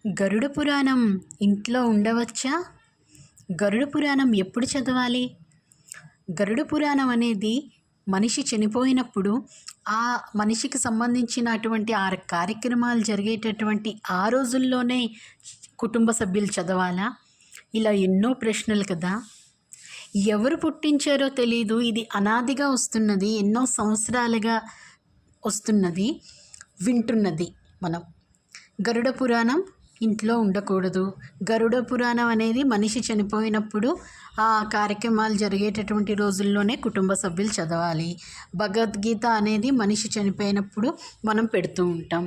గరుడ పురాణం ఇంట్లో ఉండవచ్చా? గరుడ పురాణం ఎప్పుడు చదవాలి? గరుడ పురాణం అనేది మనిషి చనిపోయినప్పుడు ఆ మనిషికి సంబంధించినటువంటి ఆ కార్యక్రమాలు జరిగేటటువంటి ఆ రోజుల్లోనే కుటుంబ సభ్యులు చదవాలా? ఇలా ఎన్నో ప్రశ్నలు కదా. ఎవరు పుట్టించారో తెలీదు. ఇది అనాదిగా వస్తున్నది, ఎన్నో సంవత్సరాలుగా వస్తున్నది, వింటున్నది మనం. గరుడ పురాణం ఇంట్లో ఉండకూడదు. గరుడ పురాణం అనేది మనిషి చనిపోయినప్పుడు ఆ కార్యక్రమాలు జరిగేటటువంటి రోజుల్లోనే కుటుంబ సభ్యులు చదవాలి. భగవద్గీత అనేది మనిషి చనిపోయినప్పుడు మనం పెడుతూ ఉంటాం.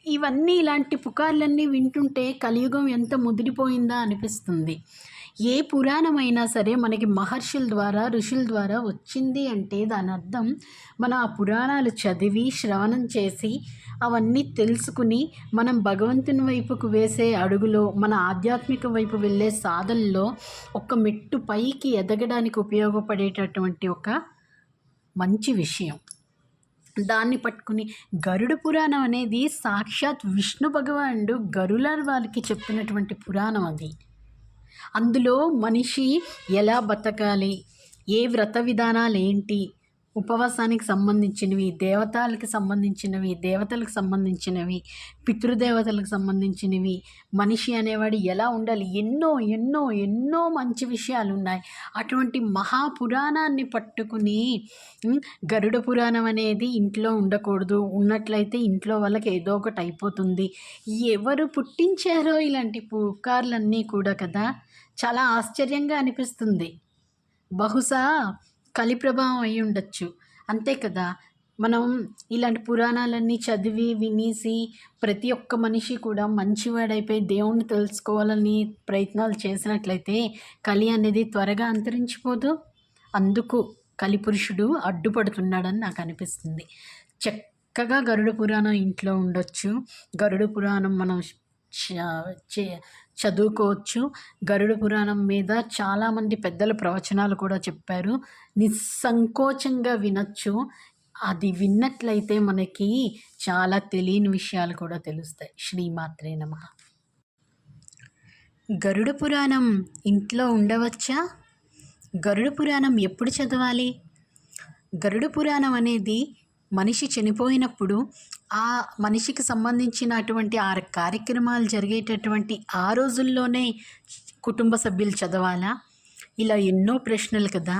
ఇవన్నీ ఇలాంటి పుకార్లన్నీ వింటుంటే కలియుగం ఎంత ముదిరిపోయిందా అనిపిస్తుంది. ఏ పురాణమైనా సరే మనకి మహర్షుల ద్వారా, ఋషుల ద్వారా వచ్చింది అంటే దాని అర్థం మన ఆ పురాణాలు చదివి శ్రవణం చేసి అవన్నీ తెలుసుకుని మనం భగవంతుని వైపుకు వేసే అడుగులో, మన ఆధ్యాత్మిక వైపు వెళ్ళే సాధనలో ఒక మెట్టు పైకి ఎదగడానికి ఉపయోగపడేటటువంటి ఒక మంచి విషయం. దాన్ని పట్టుకుని గరుడ పురాణం అనేది సాక్షాత్ విష్ణు భగవానుడు గరుల వారికి చెప్పినటువంటి పురాణం అది. అందులో మనిషి ఎలా బతకాలి, ఏ వ్రత విధానాలు ఏంటి, ఉపవాసానికి సంబంధించినవి, దేవతలకు సంబంధించినవి, పితృదేవతలకు సంబంధించినవి, మనిషి అనేవాడు ఎలా ఉండాలి, ఎన్నో ఎన్నో ఎన్నో మంచి విషయాలు ఉన్నాయి. అటువంటి మహాపురాణాన్ని పట్టుకుని గరుడ పురాణం అనేది ఇంట్లో ఉండకూడదు, ఉన్నట్లయితే ఇంట్లో వాళ్ళకి ఏదో ఒకటి అయిపోతుంది. ఎవరు పుట్టించారో ఇలాంటి పుకార్లన్నీ కూడా కదా, చాలా ఆశ్చర్యంగా అనిపిస్తుంది. బహుశా కలి ప్రభావం అయి ఉండొచ్చు, అంతే కదా. మనం ఇలాంటి పురాణాలన్నీ చదివి వినేసి ప్రతి ఒక్క మనిషి కూడా మంచివాడైపోయి దేవుణ్ణి తెలుసుకోవాలని ప్రయత్నాలు చేసినట్లయితే కలి అనేది త్వరగా అంతరించిపోదు. అందుకు కలిపురుషుడు అడ్డుపడుతున్నాడని నాకు అనిపిస్తుంది. చక్కగా గరుడ పురాణం ఇంట్లో ఉండొచ్చు. గరుడ పురాణం మనం చదువుకోవచ్చు. గరుడ పురాణం మీద చాలామంది పెద్దల ప్రవచనాలు కూడా చెప్పారు. నిస్సంకోచంగా వినొచ్చు. అది విన్నట్లయితే మనకి చాలా తెలియని విషయాలు కూడా తెలుస్తాయి. శ్రీమాత్రే నమః. గరుడ పురాణం ఇంట్లో ఉండవచ్చా? గరుడ పురాణం ఎప్పుడు చదవాలి? గరుడ పురాణం అనేది మనిషి చనిపోయినప్పుడు ఆ మనిషికి సంబంధించినటువంటి ఆ కార్యక్రమాలు జరిగేటటువంటి ఆ రోజుల్లోనే కుటుంబ సభ్యులు చదవాలా? ఇలా ఎన్నో ప్రశ్నలు కదా.